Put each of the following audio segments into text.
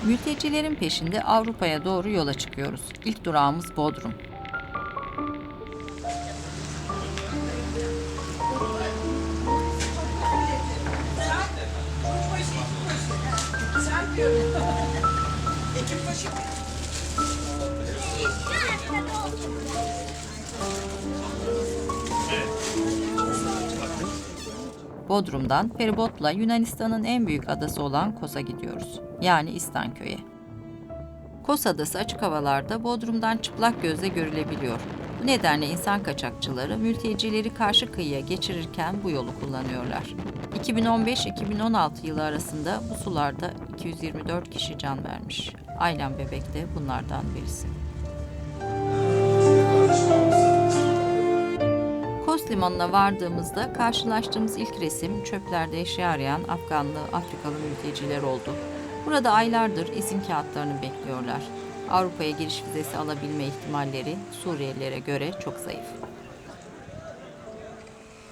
Mültecilerin peşinde Avrupa'ya doğru yola çıkıyoruz. İlk durağımız Bodrum. Bodrum'dan feribotla Yunanistan'ın en büyük adası olan Kos'a gidiyoruz. Yani İstanköy'e. Kos adası açık havalarda Bodrum'dan çıplak gözle görülebiliyor. Bu nedenle insan kaçakçıları mültecileri karşı kıyıya geçirirken bu yolu kullanıyorlar. 2015-2016 yılı arasında bu sularda 224 kişi can vermiş. Aylan Bebek de bunlardan birisi. Kos limanına vardığımızda karşılaştığımız ilk resim çöplerde eşya arayan Afganlı, Afrikalı mülteciler oldu. Burada aylardır izin kağıtlarını bekliyorlar. Avrupa'ya giriş vizesi alabilme ihtimalleri Suriyelilere göre çok zayıf.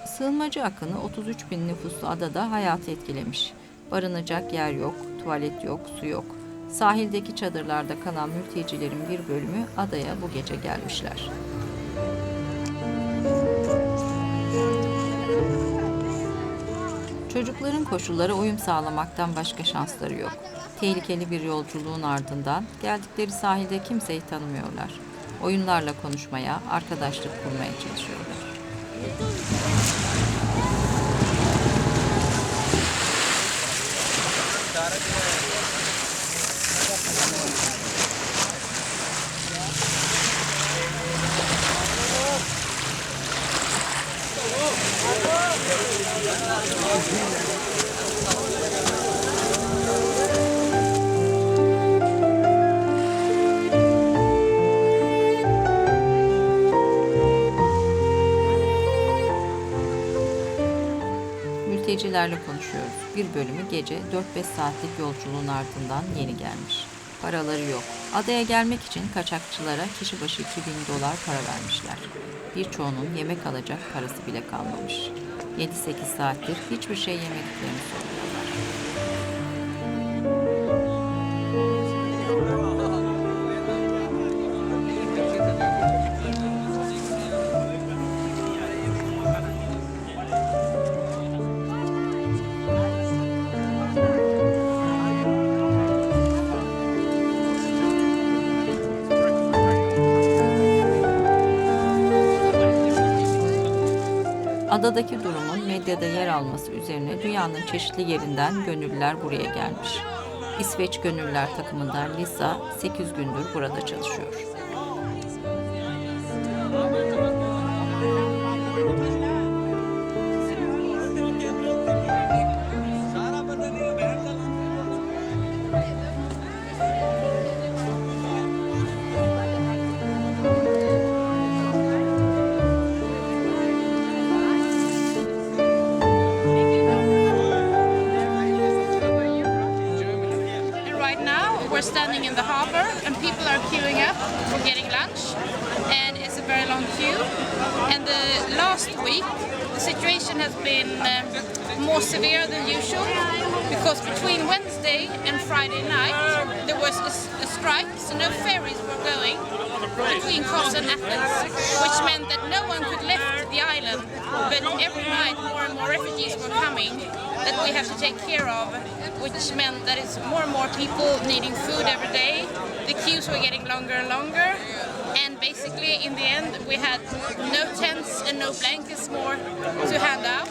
Sığınmacı akını 33 bin nüfuslu adada hayatı etkilemiş. Barınacak yer yok, tuvalet yok, su yok. Sahildeki çadırlarda kalan mültecilerin bir bölümü adaya bu gece gelmişler. Çocukların koşullara uyum sağlamaktan başka şansları yok. Tehlikeli bir yolculuğun ardından geldikleri sahilde kimseyi tanımıyorlar. Oyunlarla konuşmaya, arkadaşlık kurmaya çalışıyorlar. Mültecilerle konuşuyoruz. Bir bölümü gece 4-5 saatlik yolculuğun ardından yeni gelmiş. Paraları yok. Adaya gelmek için kaçakçılara kişi başı $2.000 para vermişler. Birçoğunun yemek alacak parası bile kalmamış. 7-8 saattir hiçbir şey yemediklerini söylüyorlar. Adadaki durumun medyada yer alması üzerine dünyanın çeşitli yerinden gönüllüler buraya gelmiş. İsveç Gönüllüler takımından Lisa 8 gündür burada çalışıyor. We're standing in the harbor and people are queuing up for getting lunch, and it's a very long queue. And the last week the situation has been more severe than usual, because between Wednesday and Friday night there was a strike, so no ferries were going between Kos and Athens, which meant that no one could lift the island. But every night more and more refugees were coming that we have to take care of, which meant that it's more and more people needing food every day. The queues were getting longer and longer, and basically in the end we had no tents and no blankets more to hand out.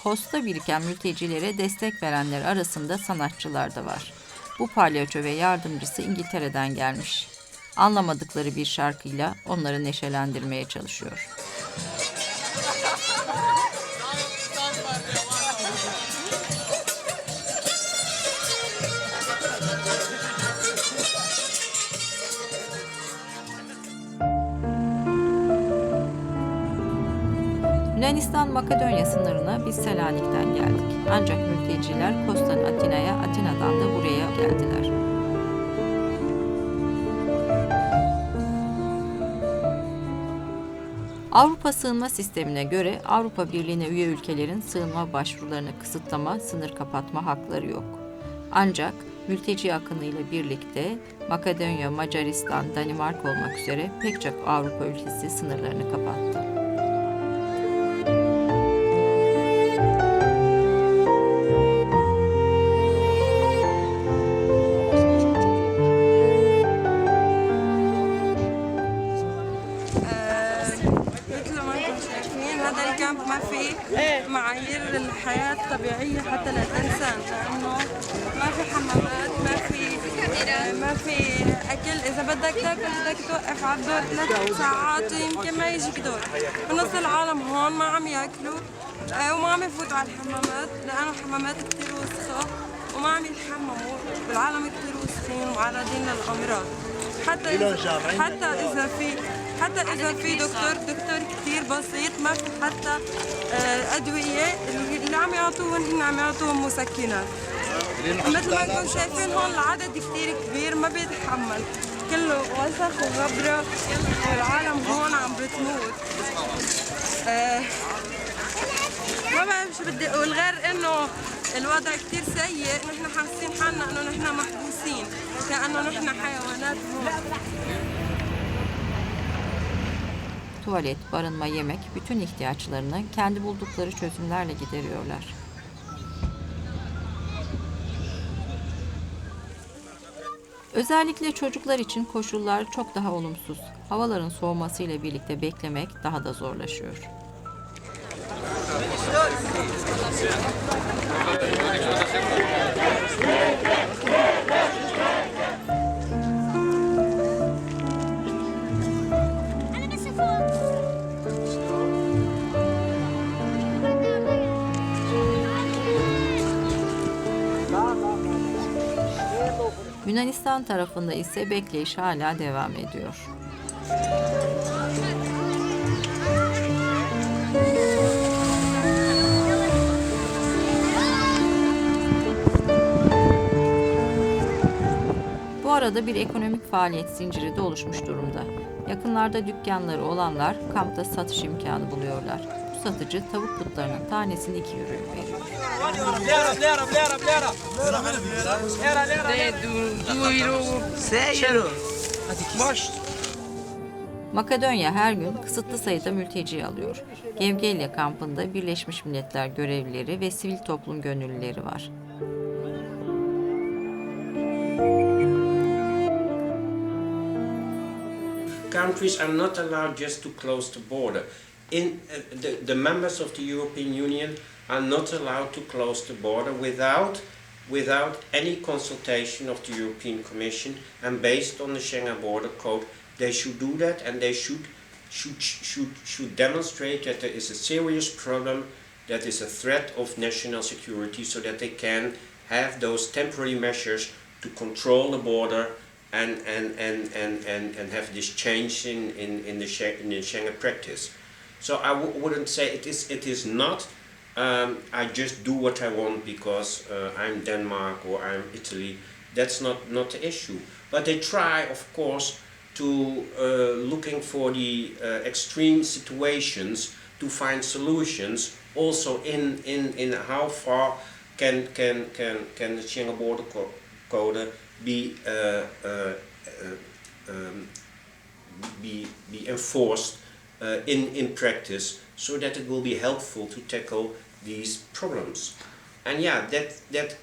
Kos'ta biriken mültecilere destek verenler arasında sanatçılar da var. Bu palyaço ve yardımcısı İngiltere'den gelmiş. Anlamadıkları bir şarkıyla onları neşelendirmeye çalışıyor. Yunanistan Makedonya sınırına biz Selanik'ten geldik. Ancak mülteciler Kos'tan Atina'ya, Atina'dan da buraya geldiler. Avrupa sığınma sistemine göre Avrupa Birliği'ne üye ülkelerin sığınma başvurularını kısıtlama, sınır kapatma hakları yok. Ancak mülteci akınıyla birlikte Makedonya, Macaristan, Danimarka olmak üzere pek çok Avrupa ülkesi sınırlarını kapattı. مثل ما انتم شايفين هذا الكامب ما فيه معايير الحياة الطبيعية حتى للإنسان لأنه ما في حمامات ما في أكل إذا بدك تاكل بدك توقف على الدور 3 ساعات ويمكن ما يجيك دور ونص العالم هون ما عم ياكلوا وما عم يفوتوا على الحمامات لأنه الحمامات كتير وسخة وما عم يتحمموا والعالم كتير وسخين ومعرضين للأمراض حتى إذا في دكتور كتير بسيط ما في حتى أدوية اللي عم يعطوهم هن عم يعطوهم مسكنات مثل ما انتم شايفين هون العدد كتير كبير ما بيتحمل كله وسخ وغبرة والعالم هون عم بتموت ما بعرف شو بدي اقول غير انه الوضع كتير سيء نحن حاسين حالنا انه نحن محبوسين كأنه نحن حيوانات هون. Tuvalet, barınma, yemek, bütün ihtiyaçlarını kendi buldukları çözümlerle gideriyorlar. Özellikle çocuklar için koşullar çok daha olumsuz. Havaların soğumasıyla birlikte beklemek daha da zorlaşıyor. Yunanistan tarafında ise bekleyiş hala devam ediyor. Bu arada bir ekonomik faaliyet zinciri de oluşmuş durumda. Yakınlarda dükkanları olanlar kampta satış imkanı buluyorlar. Bu satıcı tavuk butlarının tanesini 2 euroya veriyor. Makedonya her gün kısıtlı sayıda mülteci alıyor. Gevgelya kampında Birleşmiş Milletler görevlileri ve sivil toplum gönüllüleri var. Countries are not allowed just to close the border. The members of the European Union are not allowed to close the border without any consultation of the European Commission, and based on the Schengen Border Code, they should do that, and they should demonstrate that there is a serious problem, that is a threat of national security, so that they can have those temporary measures to control the border and have this change in the Schengen practice. So I wouldn't say it is not. I just do what I want because I'm Denmark or I'm Italy. That's not the issue. But they try, of course, to looking for the extreme situations to find solutions. Also, in how far can the Schengen Border Code be enforced in practice, so that it will be helpful to tackle these problems. And yeah,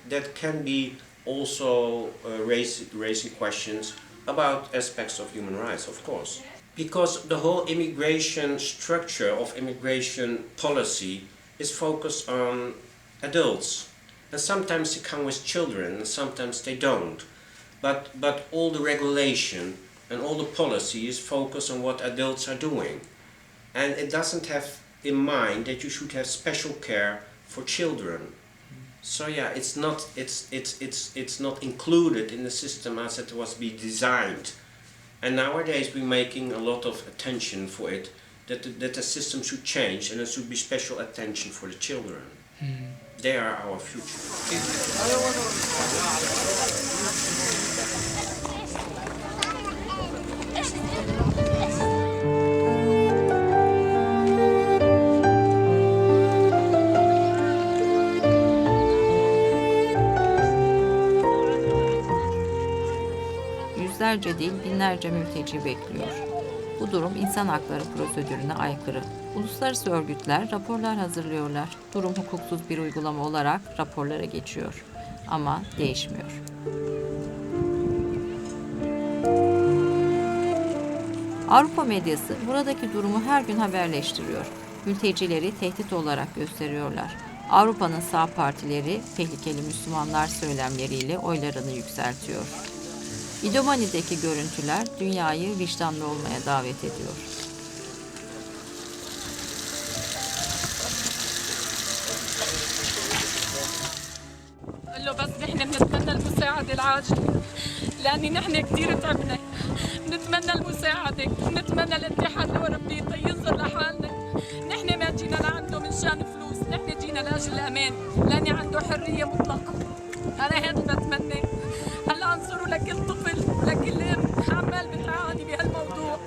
that can be also raising questions about aspects of human rights, of course. Because the whole immigration structure of immigration policy is focused on adults. And sometimes they come with children, and sometimes they don't. But all the regulation and all the policy is focused on what adults are doing. And it doesn't have in mind that you should have special care for children. So yeah, it's not included in the system as it was designed. And nowadays we're making a lot of attention for it, that the system should change and there should be special attention for the children. They are our future. yüzlerce değil binlerce mülteci bekliyor. Bu durum insan hakları prosedürüne aykırı. Uluslararası örgütler raporlar hazırlıyorlar. Durum hukuksuz bir uygulama olarak raporlara geçiyor. Ama değişmiyor. Avrupa medyası buradaki durumu her gün haberleştiriyor. Mültecileri tehdit olarak gösteriyorlar. Avrupa'nın sağ partileri tehlikeli Müslümanlar söylemleriyle oylarını yükseltiyor. İdomani'deki görüntüler dünyayı vicdanlı olmaya davet ediyor. له بس نحن بنتمنى المساعدة العاجلة لأني نحن كثير تعبنا بنتمنى المساعدة بنتمنى الاتحاد الأوروبي ينظر لحالنا نحن ما جينا لعنده من شان فلوس نحن جينا لأجل الأمان لأني عنده حرية مطلقة أنا هذا بتمنى هلا انظروا لكل طفل ولكل أم عمال بتعاني بهالموضوع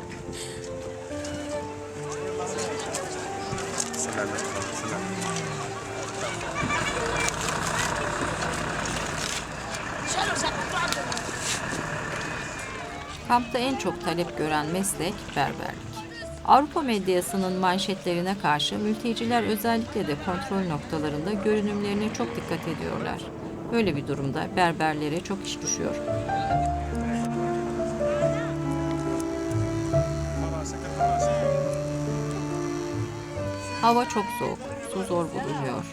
Kampta en çok talep gören meslek berberlik. Avrupa medyasının manşetlerine karşı mülteciler özellikle de kontrol noktalarında görünümlerine çok dikkat ediyorlar. Böyle bir durumda berberlere çok iş düşüyor. Hava çok soğuk, su zor bulunuyor.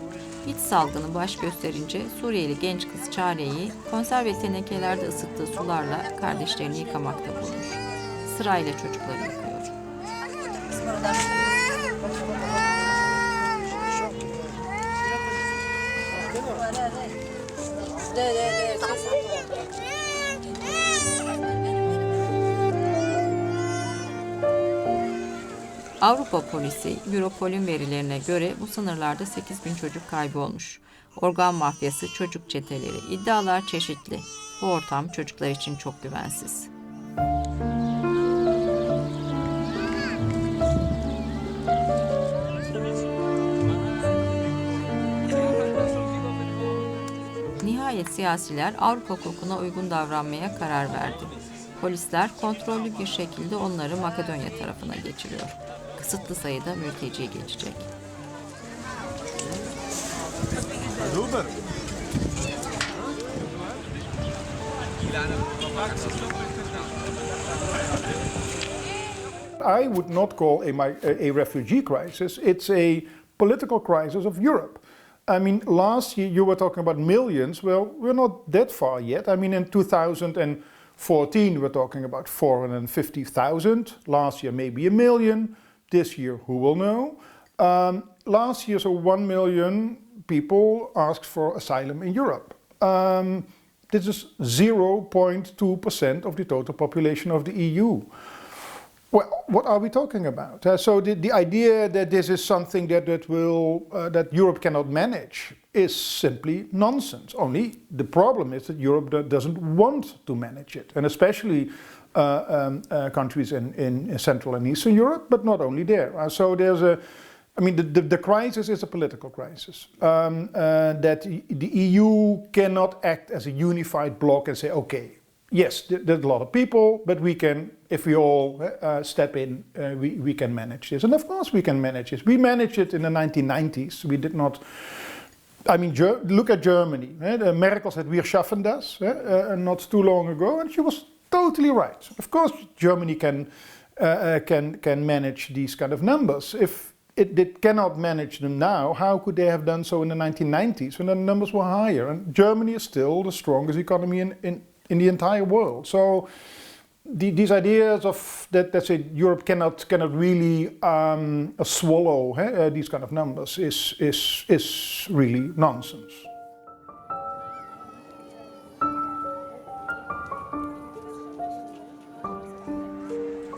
İç salgını baş gösterince Suriyeli genç kız Çare'yi konserve tenekelerde ısıttığı sularla kardeşlerini yıkamakta bulmuş. Sırayla çocukları yıkıyor. Avrupa polisi, Europol'ün verilerine göre bu sınırlarda 8.000 çocuk kaybolmuş. Organ mafyası, çocuk çeteleri, iddialar çeşitli. Bu ortam çocuklar için çok güvensiz. Nihayet siyasiler Avrupa hukukuna uygun davranmaya karar verdi. Polisler kontrollü bir şekilde onları Makedonya tarafına geçiriyor. Kısıtlı sayıda mülteci geçecek. I would not call a refugee crisis. It's a political crisis of Europe. I mean, last year you were talking about millions. Well, we're not that far yet. I mean, in 2014 we're talking about 450,000. Last year maybe a million. This year, who will know? Last year, so 1 million people asked for asylum in Europe. This is 0.2% of the total population of the EU. Well, what are we talking about? So the idea that this is something that Europe cannot manage is simply nonsense. Only the problem is that Europe doesn't want to manage it, and especially countries in Central and Eastern Europe, but not only there. So there's the crisis is a political crisis. That the EU cannot act as a unified bloc and say, okay, yes, there's a lot of people, but we can, if we all step in, we can manage this. And of course we can manage this. We managed it in the 1990s. We did not. I mean, look at Germany. Merkel said, "Wir schaffen das," not too long ago, and she was totally right. Of course, Germany can manage these kind of numbers. If it cannot manage them now, how could they have done so in the 1990s when the numbers were higher? And Germany is still the strongest economy in the entire world. So these ideas of that say Europe cannot really swallow these kind of numbers is really nonsense.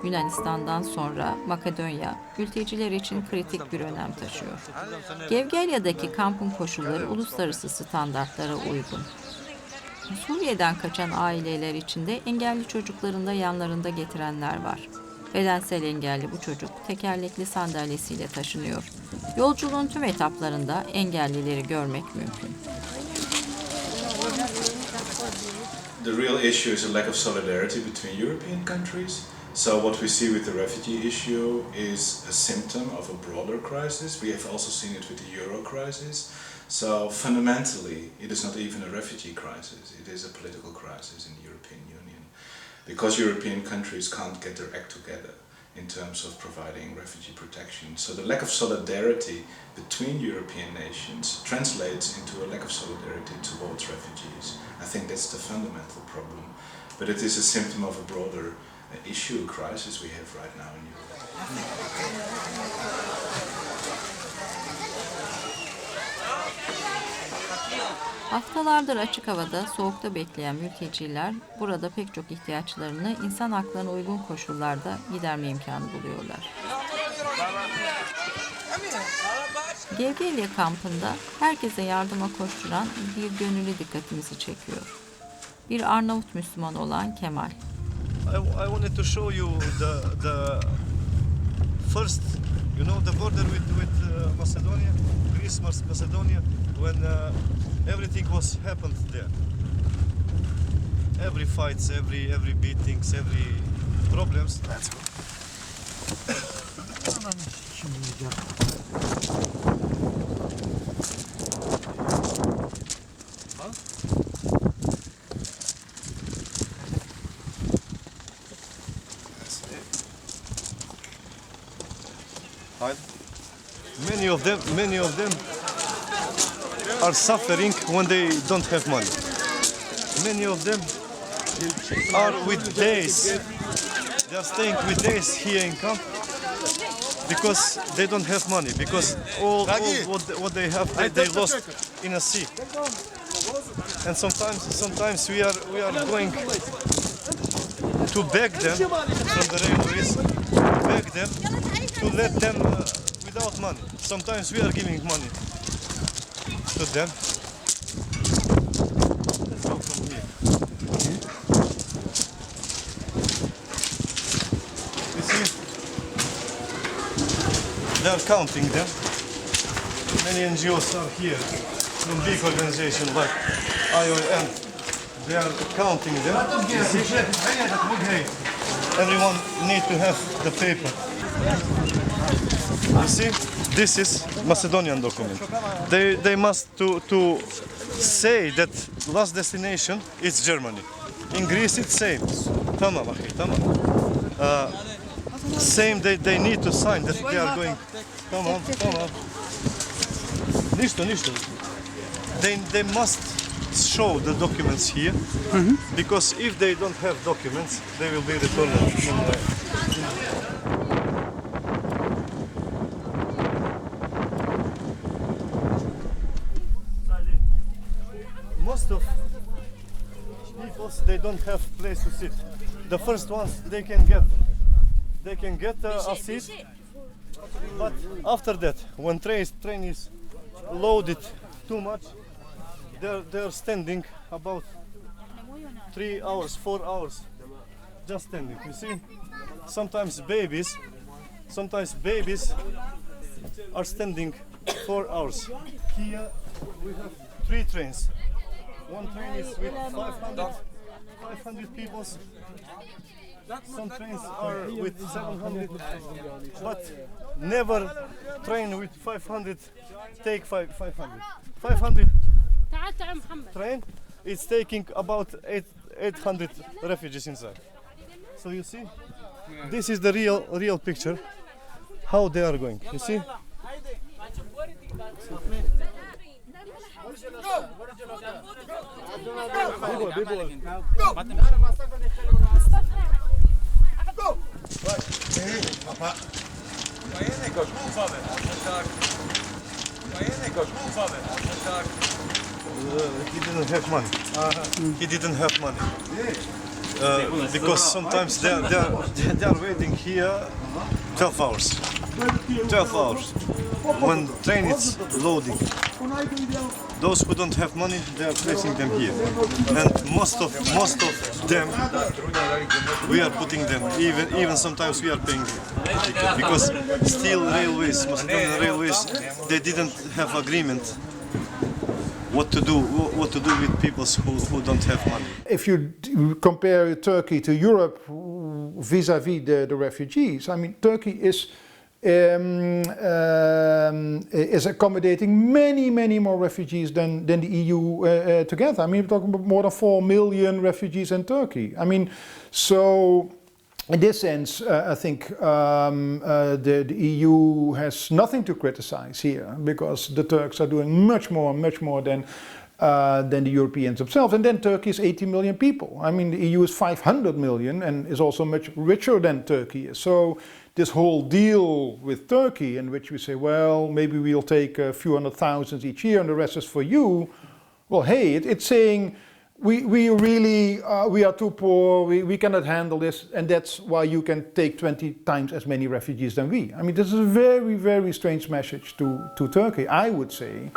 Yunanistan'dan sonra Makedonya, mülteciler için kritik bir önem taşıyor. Gevgelya'daki kampın koşulları uluslararası standartlara uygun. Suriye'den kaçan aileler içinde engelli çocuklarını da yanlarında getirenler var. Bedensel engelli bu çocuk tekerlekli sandalyesiyle taşınıyor. Yolculuğun tüm etaplarında engellileri görmek mümkün. the real issue is a lack of solidarity between European countries. So what we see with the refugee issue is a symptom of a broader crisis. We have also seen it with the Euro crisis. So fundamentally, it is not even a refugee crisis, it is a political crisis in the European Union. Because European countries can't get their act together in terms of providing refugee protection. So the lack of solidarity between European nations translates into a lack of solidarity towards refugees. I think that's the fundamental problem. But it is a symptom of a broader issue, crisis we have right now in Europe. Haftalardır açık havada, soğukta bekleyen mülteciler burada pek çok ihtiyaçlarını insan haklarına uygun koşullarda giderme imkanı buluyorlar. Gevgeliye kampında herkese yardıma koşturan bir gönüllü dikkatimizi çekiyor. Bir Arnavut Müslüman olan Kemal. I wanted to show you the first, you know, the border with Macedonia, Greece, Macedonia, when everything was happened there. Every fights, every beatings, every problems. That's Many of them are suffering when they don't have money. Many of them are with days. They are staying with days here in camp because they don't have money. Because all what they have they lost in a sea. And sometimes we are going to beg them from the railways, beg them to let them without money. Sometimes we are giving money to them. Let's go from here. You see, they are counting them. Many NGOs are here from big organizations like IOM. They are counting them. You see? Everyone needs to have the paper. You see, this is Macedonian document. They must to say that last destination is Germany. In Greece it's same. Tamam, tamam. Same they need to sign that they are going. Tamam. Ništa. They must show the documents here, because if they don't have documents, they will be returned. Most of people, they don't have place to sit. The first ones they can get a seat, but after that, when train is loaded too much, they're standing about 3 hours, 4 hours, just standing. You see, sometimes babies are standing 4 hours. Here we have 3 trains. One train is with 500 people. Some trains are with 700, but never train with 500 take 500. 500 train is taking about 800 refugees inside. So you see, this is the real picture, how they are going. You see? He didn't have money. He didn't have money. Because sometimes they are waiting here 12 hours. 12 hours. When train is loading. Those who don't have money, they are placing them here. And most of them, we are putting them. Even sometimes we are paying them. Because still railways, Macedonian railways, they didn't have agreement what to do with people who don't have money. If you compare Turkey to Europe vis-à-vis the refugees, I mean, Turkey is accommodating many more refugees than the EU together. I mean, we're talking about more than 4 million refugees in Turkey. I mean, so in this sense, I think the EU has nothing to criticize here, because the Turks are doing much more than the Europeans themselves. And then Turkey is 80 million people. I mean, the EU is 500 million and is also much richer than Turkey is. So this whole deal with Turkey, in which we say, well, maybe we'll take a few 100,000 each year and the rest is for you. Well, hey, it's saying we really we are too poor, we cannot handle this, and that's why you can take 20 times as many refugees than we. I mean, this is a very strange message to Turkey, I would say.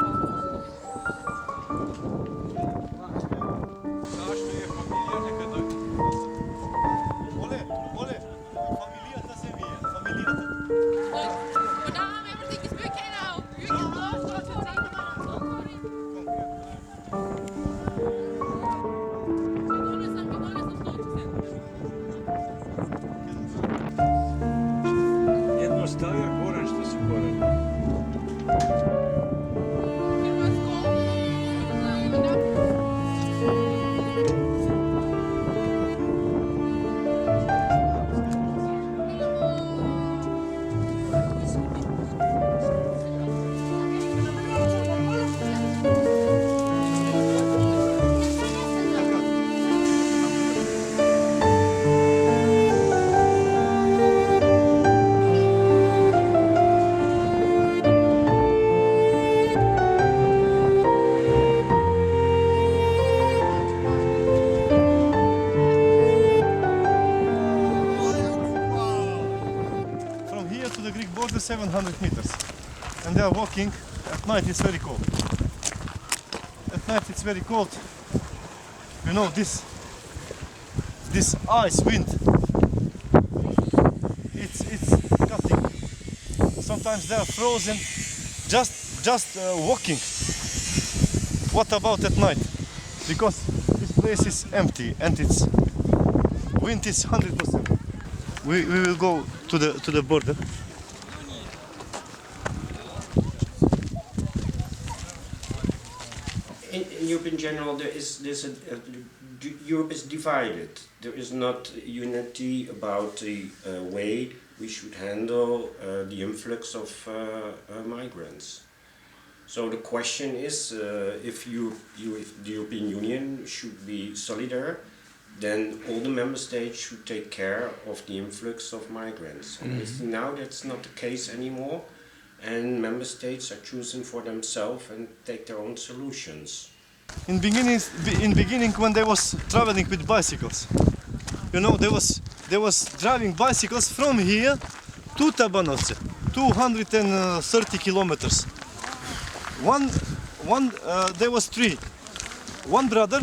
From here to the Greek border, 700 meters. And they are walking. At night it's very cold. At night it's very cold. You know, this ice wind, it's cutting. Sometimes they are frozen just walking. What about at night? Because this place is empty and its wind is 100%. We will go to the border. In Europe in general, Europe is divided. There is not unity about the way we should handle the influx of migrants. So the question is, if the European Union should be solidar, then all the member states should take care of the influx of migrants. And now that's not the case anymore, and member states are choosing for themselves and take their own solutions. In beginning, when they was traveling with bicycles, you know, they was driving bicycles from here to Tabanovce, 230 kilometers. There was three. One brother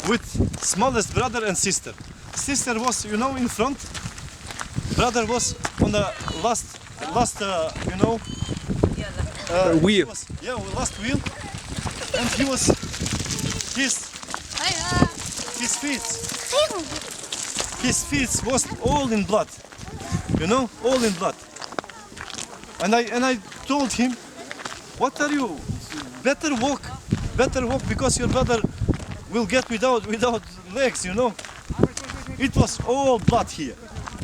with smallest brother and sister. Sister was, you know, in front. Brother was on the last wheel. Last wheel. And he was his feet was all in blood. You know, all in blood. And I told him, what are you? Better walk because your brother will get without legs, you know. It was all blood here,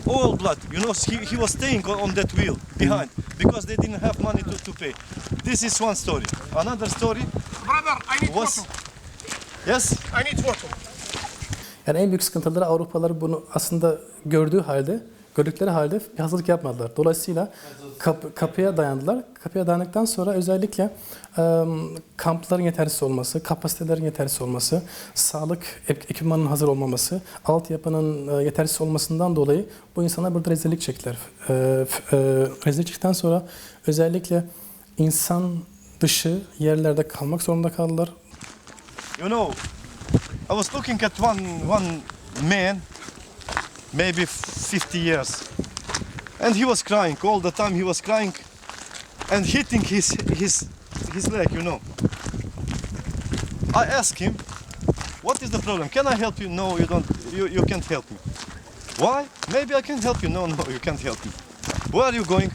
all blood. You know, he was staying on that wheel behind because they didn't have money to pay. This is one story. Another story. Brother, I need was, photo. yes. I need photo. Yani en büyük sıkıntıları Avrupalılar bunu aslında gördükleri halde bir hazırlık yapmadılar. Dolayısıyla kapıya dayandılar. Kapıya dayandıktan sonra özellikle kampların yetersiz olması, kapasitelerin yetersiz olması, sağlık ekipmanının hazır olmaması, altyapının yetersiz olmasından dolayı bu insanlar burada rezillik çektiler. Rezillik çektikten sonra özellikle insan dışı yerlerde kalmak zorunda kaldılar. You know, I was looking at one man, maybe 50 years, and he was crying all the time. He was crying and hitting his leg, you know. I ask him, what is the problem? Can I help you? No, you don't. You can't help me. Why? Maybe I can help you. No, you can't help me. Where are you going?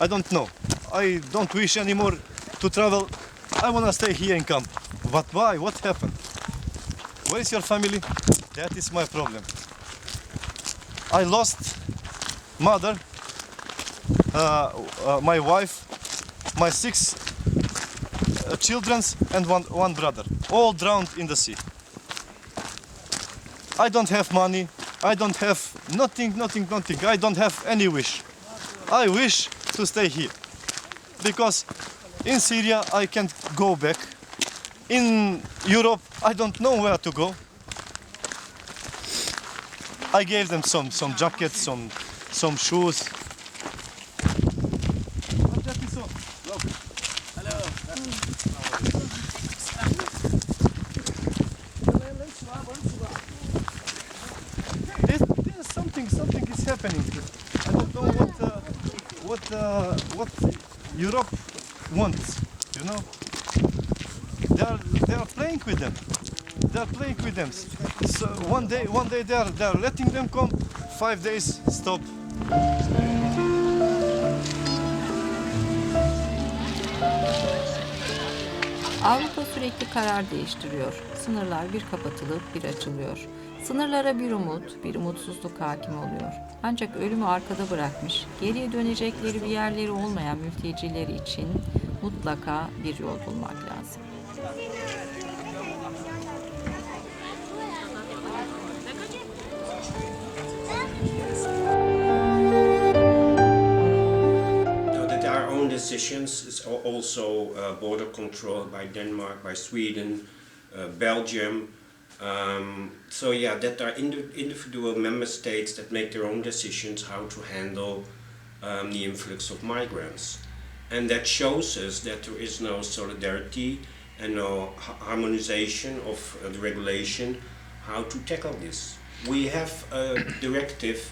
I don't know. I don't wish anymore to travel. I wanna stay here in camp. But why? What happened? Where is your family? That is my problem. I lost mother, my wife, my 6 children and one brother, all drowned in the sea. I don't have money. I don't have nothing. I don't have any wish. I wish to stay here because in Syria I can't go back. In Europe I don't know where to go. I gave them some jackets, some shoes. There's something is happening. I don't know what Europe wants. You know, they are playing with them. They are playing with them. So one day they are letting them come. 5 days stop. Avrupa sürekli karar değiştiriyor. Sınırlar bir kapatılıp bir açılıyor. Sınırlara bir umut, bir umutsuzluk hakim oluyor. Ancak ölümü arkada bırakmış, geriye dönecekleri bir yerleri olmayan mültecileri için mutlaka bir yol bulmak lazım. Decisions is also border control by Denmark, by Sweden, Belgium. So yeah, that are individual member states that make their own decisions how to handle the influx of migrants. And that shows us that there is no solidarity and no harmonization of the regulation how to tackle this. We have a directive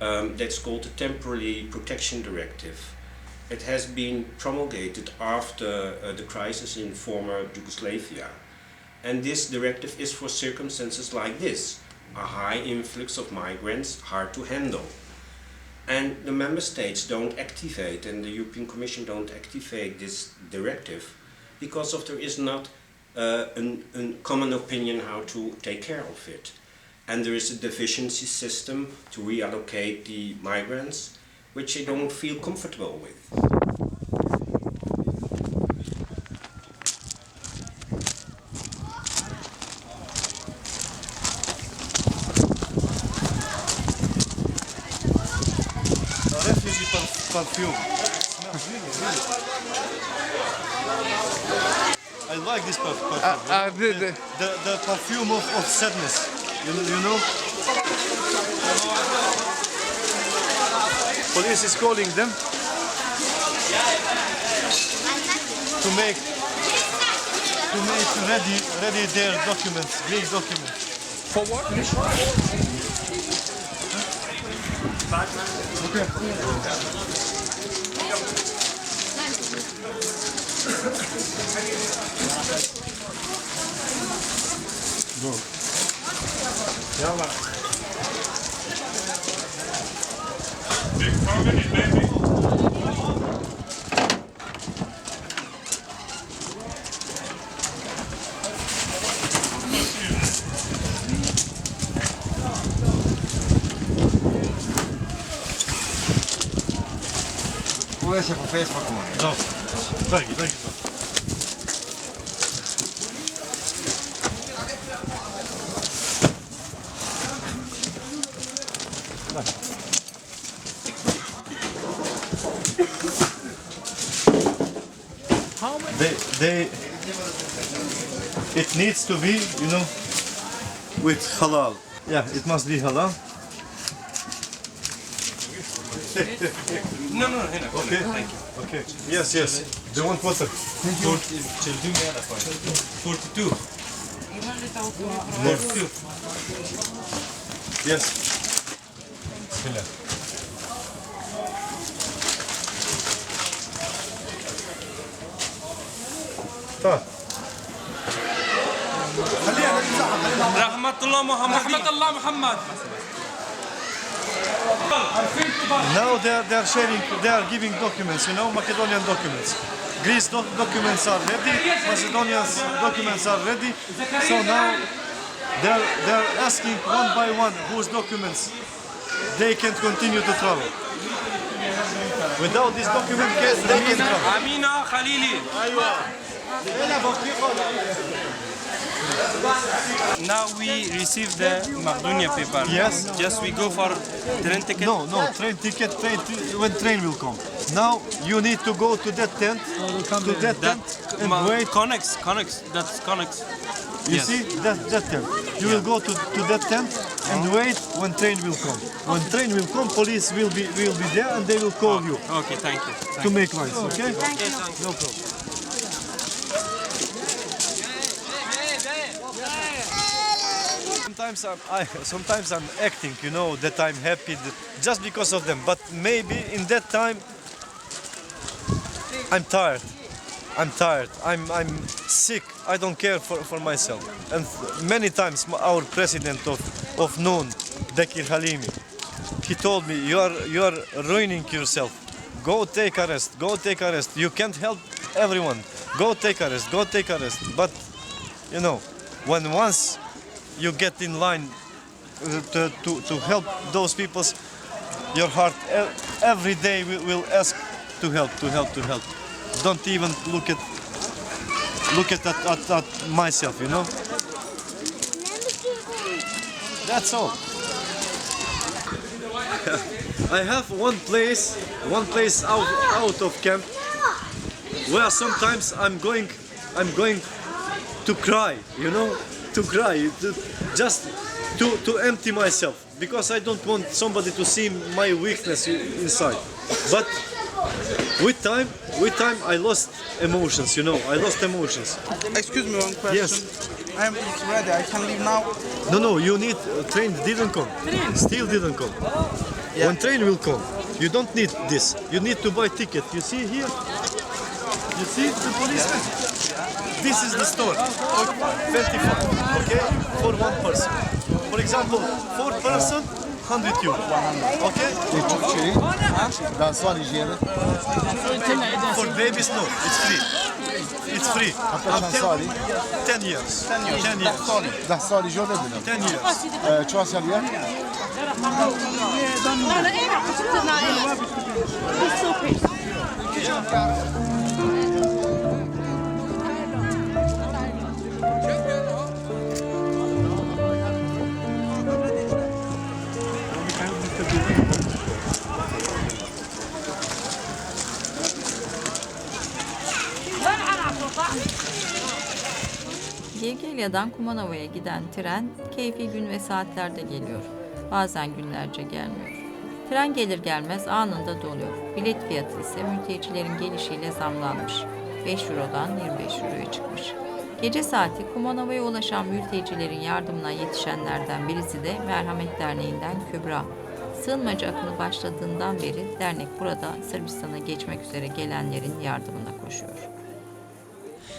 that's called the Temporary Protection Directive. It has been promulgated after the crisis in former Yugoslavia. And this directive is for circumstances like this, a high influx of migrants, hard to handle. And the member states don't activate, and the European Commission don't activate this directive because there is not a common opinion how to take care of it. And there is a deficiency system to reallocate the migrants, which they don't feel comfortable with. Refugee perfume. Smells really. I like this perfume. The perfume of sadness. You know? Police is calling them to make ready their documents, Greek documents. For what? Okay. Go. Yalla. Big family, baby. Hoe is je voor Facebook man? Zo. Dank je. It needs to be, you know, with halal. Yeah, it must be halal. No, Okay. thank you. Okay. Yes. They want water. 42. Yes. Bismillah. Tamam. Rahmatullah Muhammad. Now they are sharing, they are giving documents, you know, Macedonian documents. Greece documents are ready, Macedonia's documents are ready. So now they are asking one by one whose documents they can continue to travel. Without this document, they can travel. Amina Khalili. Now we receive the Macedonia paper. Yes. Just we go for train ticket. No, train ticket, when train will come. Now you need to go to that tent, and wait. Connex. That's Connex. You Yes. see, that tent. You will go to that tent and wait when train will come. When train will come, police will be there and they will call you Okay, thank you. to make noise, okay? No problem. Sometimes I'm acting, you know, that I'm happy just because of them. But maybe in that time I'm tired. I'm sick. I don't care for myself. And many times our president of noon, Bekir Halimi, he told me, you are ruining yourself. Go take arrest. You can't help everyone. Go take arrest. But you know, when once you get in line to help those people, your heart every day will ask to help. Don't even look at myself, you know. That's all. I have one place out of camp where sometimes I'm going to cry, you know, just to empty myself, because I don't want somebody to see my weakness inside. But with time I lost emotions, you know. Excuse me, one question. Yes. I'm ready. I can leave now. No, you need train didn't come. Still didn't come. Yeah. When train will come, you don't need this. You need to buy ticket. You see here? You see the policeman? This is the store. 25, okay? For one person. For example, 4 person, 100 euro. Okay? For babies, no. It's free. Until 10 years. 10 years. 10 years. Gevgelya'dan Kumanova'ya giden tren keyfi gün ve saatlerde geliyor. Bazen günlerce gelmiyor. Tren gelir gelmez anında doluyor. Bilet fiyatı ise mültecilerin gelişiyle zamlanmış. 5 Euro'dan 25 Euro'ya çıkmış. Gece saati Kumanova'ya ulaşan mültecilerin yardımına yetişenlerden birisi de Merhamet Derneği'nden Kübra. Sığınmacı akını başladığından beri dernek burada Sırbistan'a geçmek üzere gelenlerin yardımına koşuyor.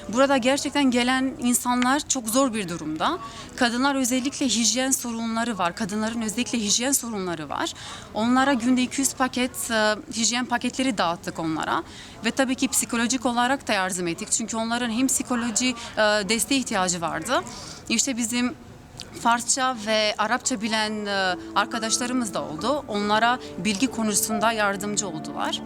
Burada gerçekten gelen insanlar çok zor bir durumda. Kadınlar özellikle hijyen sorunları var. Kadınların özellikle hijyen sorunları var. Onlara günde 200 paket hijyen paketleri dağıttık onlara. Ve tabii ki psikolojik olarak da yardım ettik. Çünkü onların hem psikoloji desteğe ihtiyacı vardı. İşte bizim Farsça ve Arapça bilen arkadaşlarımız da oldu. Onlara bilgi konusunda yardımcı oldular.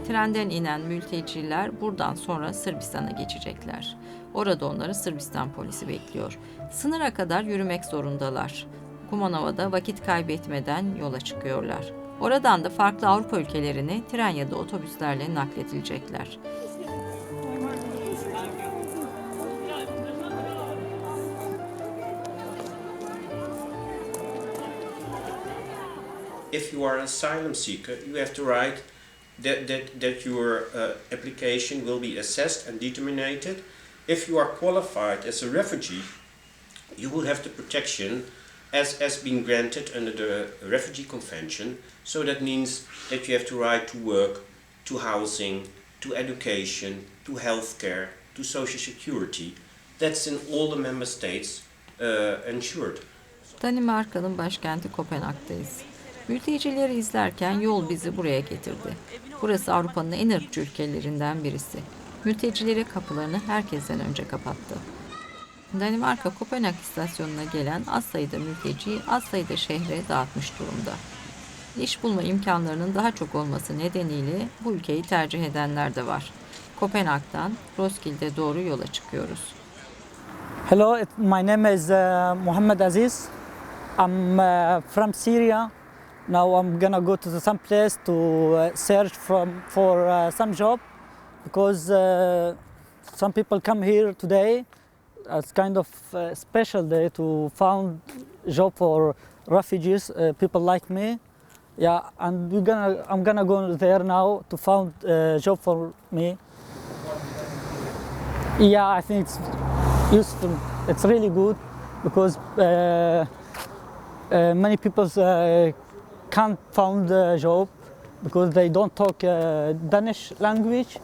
Trenden inen mülteciler buradan sonra Sırbistan'a geçecekler. Orada onları Sırbistan polisi bekliyor. Sınıra kadar yürümek zorundalar. Kumanova'da vakit kaybetmeden yola çıkıyorlar. Oradan da farklı Avrupa ülkelerine tren ya da otobüslerle nakledilecekler. If you are an asylum seeker, you have to write that your application will be assessed and determined. If you are qualified as a refugee, you will have the protection as being granted under the Refugee Convention. So that means that you have to right to work, to housing, to education, to healthcare, to social security. That's in all the member states ensured. Danimarka'nın başkenti Kopenhag'dayız. Mültecileri izlerken yol bizi buraya getirdi. Burası Avrupa'nın en ırkçı ülkelerinden birisi. Mültecilere kapılarını herkesten önce kapattı. Danimarka Kopenhag istasyonuna gelen az sayıda mülteciyi az sayıda şehre dağıtmış durumda. İş bulma imkanlarının daha çok olması nedeniyle bu ülkeyi tercih edenler de var. Kopenhag'dan Roskilde'e doğru yola çıkıyoruz. Hello, my name is Mohammed Aziz. I'm from Syria. Now I'm gonna go to some place to search for some job because some people come here today. It's kind of a special day to find job for refugees, people like me. Yeah, and I'm gonna go there now to find a job for me. Yeah, I think it's useful. It's really good because many people can't find a job because they don't talk Danish language,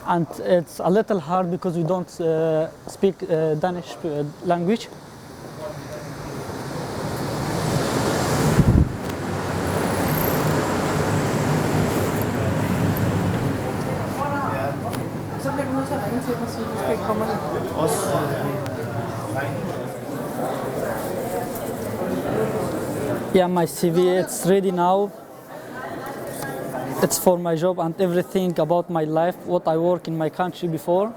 and it's a little hard because we don't speak Danish language. Yeah, my CV, it's ready now. It's for my job and everything about my life, what I work in my country before.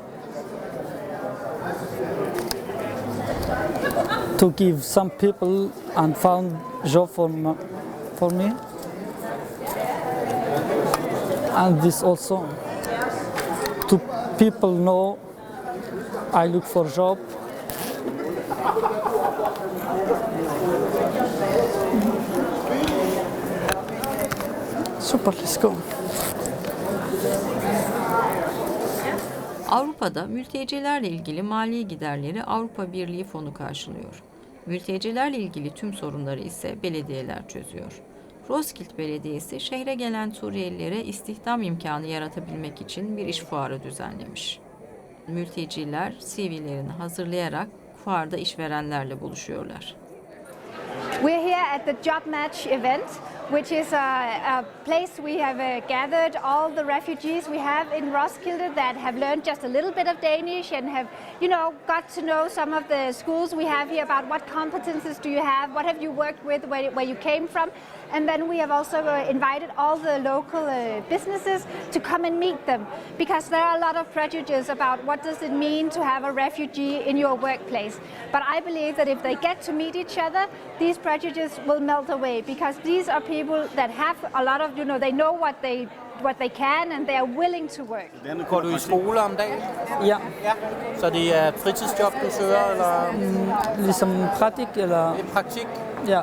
To give some people and found job for me. And this also, to people know I look for job. Super, let's go. Avrupa'da mültecilerle ilgili mali giderleri Avrupa Birliği fonu karşılıyor. Mültecilerle ilgili tüm sorunları ise belediyeler çözüyor. Roskilde Belediyesi şehre gelen Suriyelilere istihdam imkanı yaratabilmek için bir iş fuarı düzenlemiş. Mülteciler CV'lerini hazırlayarak fuarda işverenlerle buluşuyorlar. We're here at the Job Match event, which is a place we have gathered all the refugees we have in Roskilde that have learned just a little bit of Danish and have, got to know some of the schools we have here about what competences do you have, what have you worked with, where you came from. And then we have also invited all the local businesses to come and meet them, because there are a lot of prejudices about what does it mean to have a refugee in your workplace. But I believe that if they get to meet each other, these prejudices will melt away, because these are people that have a lot of, they know what they can and they are willing to work. Går du i skole om dagen? Ja. Så det er fritidsjob, du søger, eller? Ligesom praktik, eller? Praktik? Ja.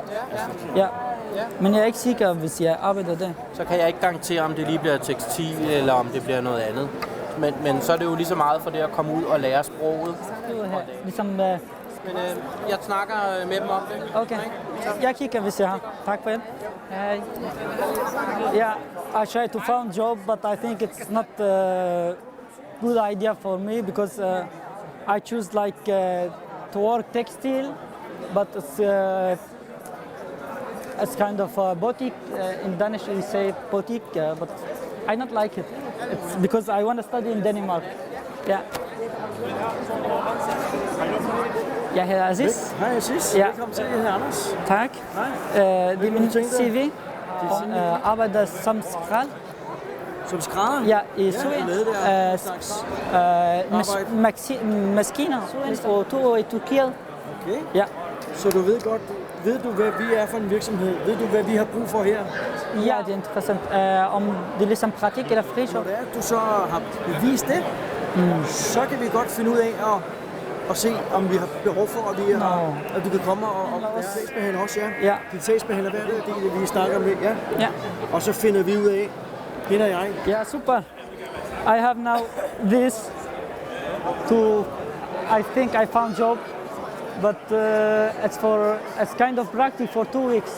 Ja. Men jeg er ikke sikker, hvis jeg arbejder der. Så kan jeg ikke garantere, om det lige bliver tekstil, eller om det bliver noget andet. Men så er det jo lige så meget for det at komme ud og lære sproget. Ligesom... Men jeg snakker med dem om det. Okay. Jeg kigger, hvis jeg har. Tak for det. Hej. Yeah, I try to find a job, but I think it's not a good idea for me, because I choose to work textile, but it's kind of a boutique. In Danish we say boutique, but I not like it. It's because I want to study in Denmark. Yeah. Jeg hedder Aziz. Hej Aziz, ja. Velkommen til. Jeg hedder Anders. Tak. Hej. Det er min CV. Arbejder som skrald. Som skrædder? Ja, i Syrien. Maskiner og to i Tyrkiet. Okay. Ja. Så du ved du hvad vi er for en virksomhed? Ved du hvad vi har brug for her? Ja, det er interessant. Om det er ligesom praktik eller frijob. Når det er, du så har bevist det, så kan vi godt finde ud af at se, om vi har behov for, at du kan komme og være sagsbehandler også, ja. Din sagsbehandler, hvad er det, vi snakker om det, ja. Og så finder vi ud af, hende og jeg. Ja, super. I have now this I think I found job. but it's kind of practice for 2 weeks.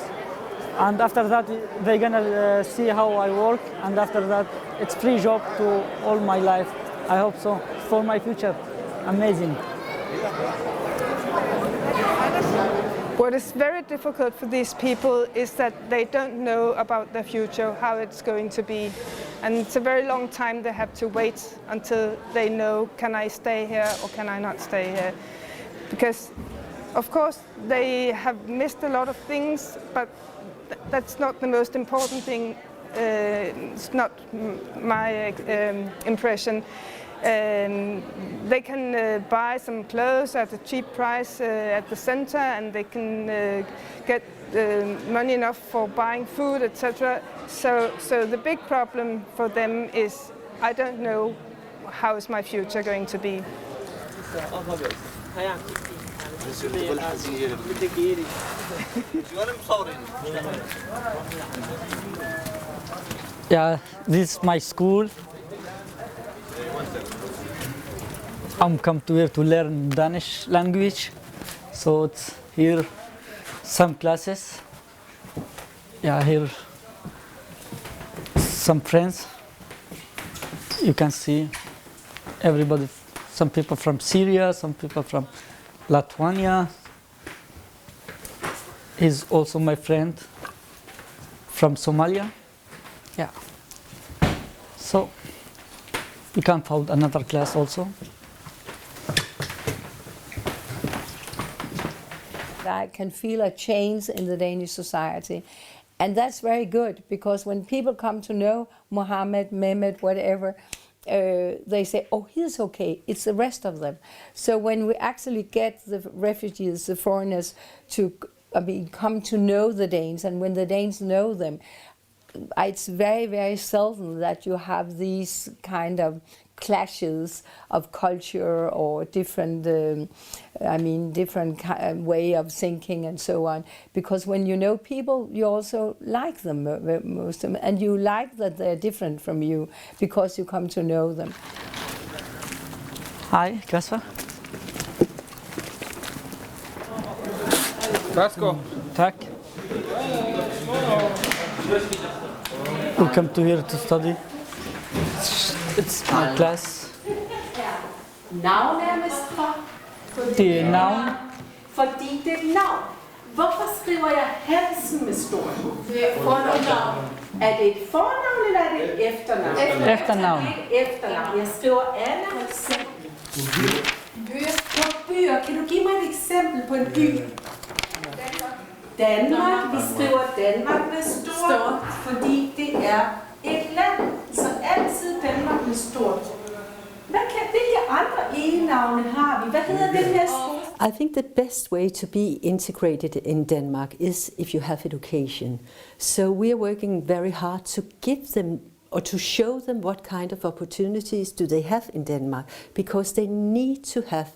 And after that, they're gonna see how I work, and after that, it's free job to all my life. I hope so, for my future. Amazing. What is very difficult for these people is that they don't know about their future, how it's going to be. And it's a very long time they have to wait until they know, can I stay here or can I not stay here? Because, of course, they have missed a lot of things, but that's not the most important thing. It's not my impression. They can buy some clothes at a cheap price at the center, and they can get money enough for buying food, etc. So the big problem for them is, I don't know how is my future going to be. Yeah, this is my school. I'm come to here to learn Danish language, so it's here some classes. Yeah, here some friends. You can see everybody. Some people from Syria, some people from Lithuania. He's also my friend from Somalia. Yeah. So we can find another class also. I can feel a change in the Danish society. And that's very good, because when people come to know Mohammed, Mehmet, whatever, they say, oh, he's okay, it's the rest of them. So when we actually get the refugees, the foreigners, to come to know the Danes, and when the Danes know them, it's very, very seldom that you have these kind of clashes of culture or different, different way of thinking and so on. Because when you know people, you also like them, most of them, and you like that they're different from you because you come to know them. Hej, Kasper. Værsgo. Tak. Welcome to here to study. It's my class. Navn er mest for? Det er navn. Fordi det er et navn. Hvorfor skriver jeg Hansen med stort? Det er fornavn. Er det et fornavn, eller er det et efternavn? Efternavn. Det er et efternavn. Jeg skriver Anna Hansen. På byer. Kan du give mig et eksempel på en by? Danmark. Vi skriver Danmark med stort, fordi det er et land. Så altid Danmark med stort. Hvilke andre e-navne har vi? Hvad hedder den her skole? I think the best way to be integrated in Denmark is if you have education. So we are working very hard to give them or to show them what kind of opportunities do they have in Denmark, because they need to have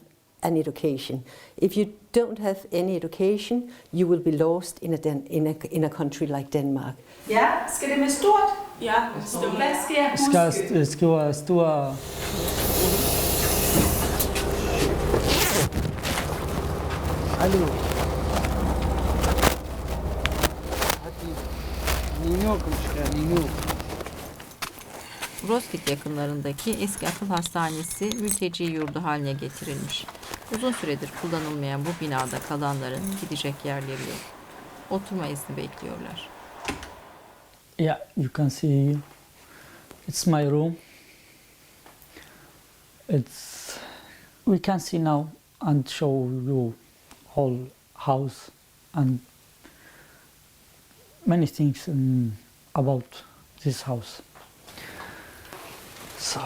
an education. If you don't have any education, you will be lost in a country like Denmark. Ja, skal det med stort? Ja, stort. Hvad skal jeg huske? Jeg skriver stor. Hallo. Rostik yakınlarındaki eski akıl hastanesi mülteci yurdu haline getirilmiş. Uzun süredir kullanılmayan bu binada kalanların gidecek yerleri yok. Oturma izni bekliyorlar. Yeah, you can see it's my room. We can see now and show you whole house and many things about this house. So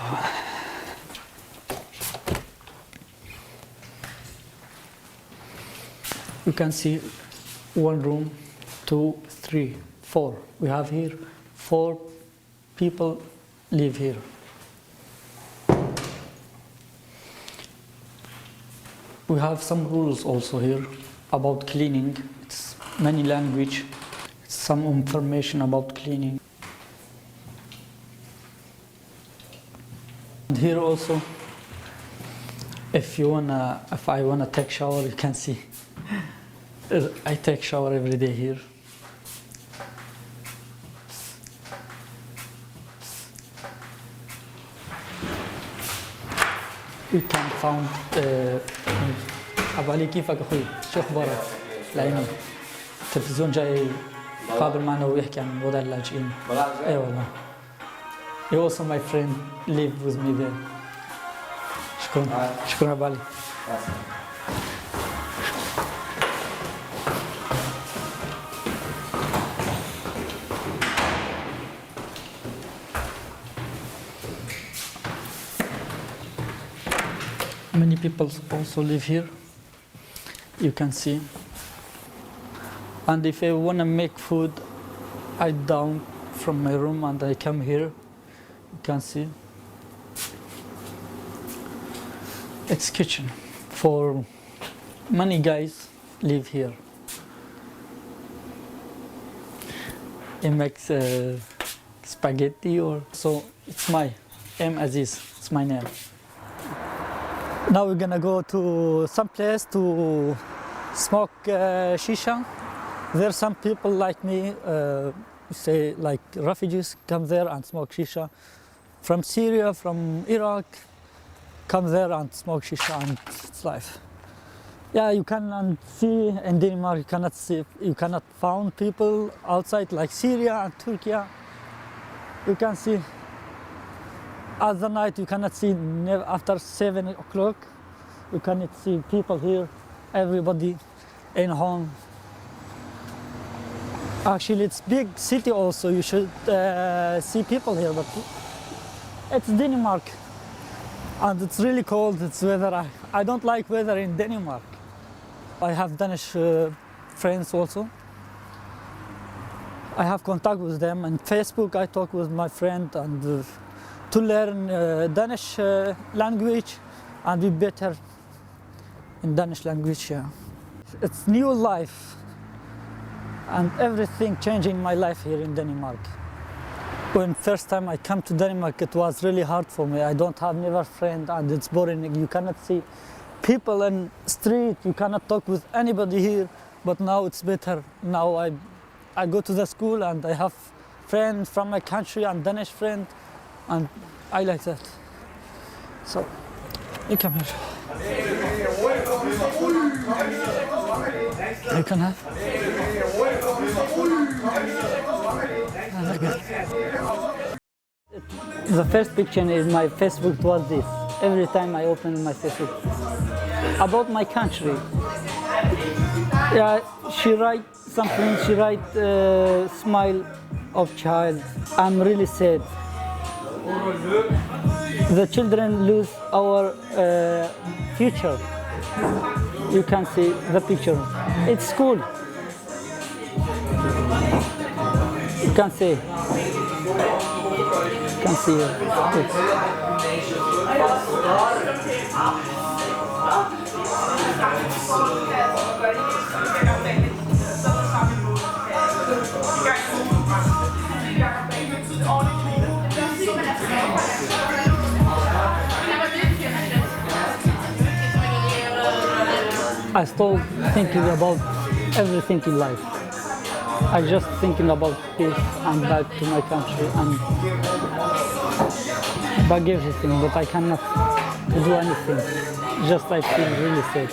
you can see 1 room, 2, 3, 4. We have here 4 people live here. We have some rules also here about cleaning. It's many language, some information about cleaning. And here also If I wanna take shower, you can see. I take shower every day here. You can find عبالي كيفك اخوي؟ شو اخبارك؟ لعيني التلفزيون جاي قابل معنا ويحكي عن وضع اللاجئين. اي والله. You also my friend live with me there. شكرا شكرا عبالي. Many people also live here, you can see. And if I want to make food, I down from my room and I come here, you can see. It's kitchen for many guys live here. He makes spaghetti or so. It's my Aziz, it's my name. Now we're gonna go to some place to smoke shisha. There are some people like me, say like refugees, come there and smoke shisha. From Syria, from Iraq, come there and smoke shisha, and it's life. Yeah, you can see in Denmark, you cannot find people outside like Syria and Turkey. You can see. Other night you cannot see after 7 o'clock. You cannot see people here. Everybody in home. Actually, it's big city also. You should see people here, but it's Denmark, and it's really cold. It's weather. I don't like weather in Denmark. I have Danish friends also. I have contact with them on Facebook. I talk with my friend and. To learn Danish language and be better in Danish language. Yeah. It's new life and everything changing my life here in Denmark. When first time I come to Denmark, it was really hard for me. I don't have never friend and it's boring. You cannot see people in street. You cannot talk with anybody here. But now it's better. Now I go to the school and I have friends from my country and Danish friend. And I like that. So, you come here. You can have. The first picture in my Facebook was this. Every time I open my Facebook. About my country. Yeah, she write something, she write smile of child. I'm really sad. The children lose our future. You can see the picture. It's school. You can see. You can see it. I stop thinking about everything in life. I just thinking about peace and back to my country and back everything, but I cannot do anything. Just I feel really sad.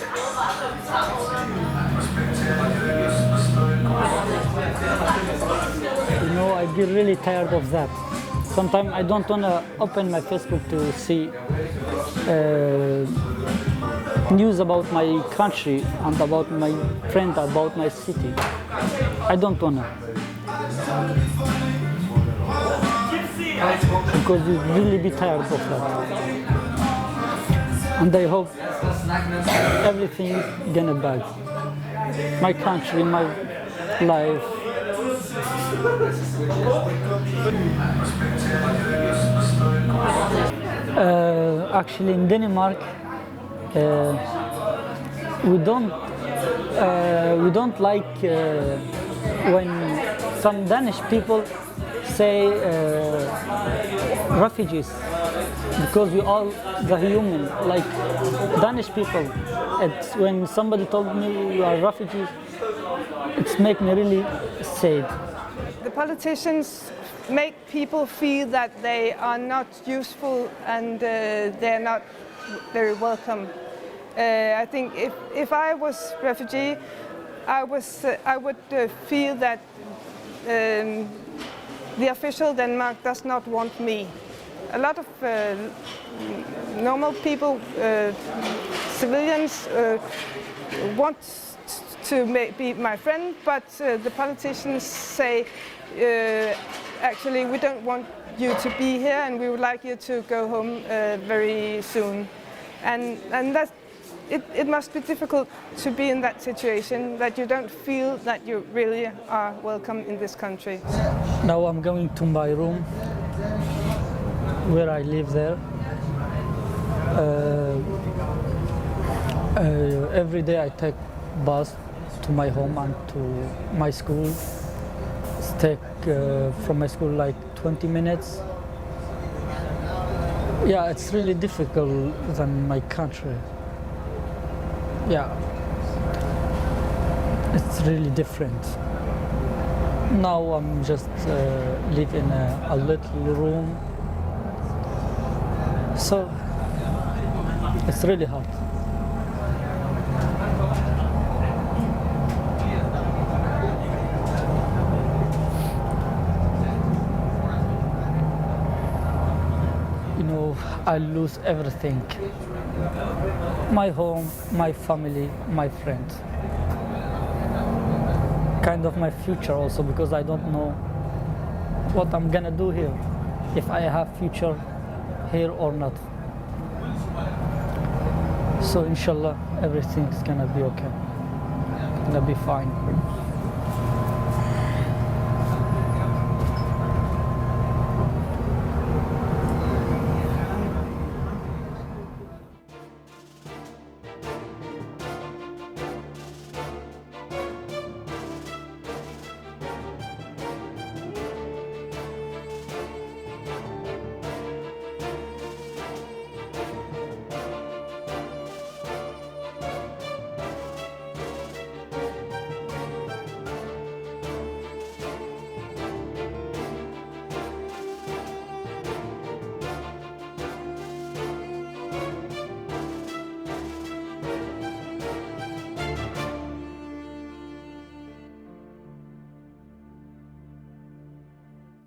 You know, I get really tired of that. Sometimes I don't want to open my Facebook to see news about my country and about my friend, about my city. I don't want to. Because you really be tired of that. And I hope everything is gonna back. My country, my life. Actually, in Denmark, we don't like when some Danish people say refugees because we all the human, like Danish people. It's when somebody told me you are refugees, it's make me really sad. The politicians make people feel that they are not useful and they're not very welcome. I think if I was refugee, I would feel that the official Denmark does not want me. A lot of normal people, civilians, want to be my friend, but the politicians say, actually, we don't want you to be here, and we would like you to go home very soon. And that it must be difficult to be in that situation, that you don't feel that you really are welcome in this country. Now I'm going to my room, where I live there. Every day I take bus to my home and to my school. It's take from my school like 20 minutes. Yeah, it's really difficult than my country. Yeah, it's really different. Now I'm just live in a little room, so it's really hard. You know, I lose everything. My home, my family, my friends. Kind of my future also, because I don't know what I'm gonna do here, if I have future here or not. So inshallah, everything's gonna be okay. Gonna be fine.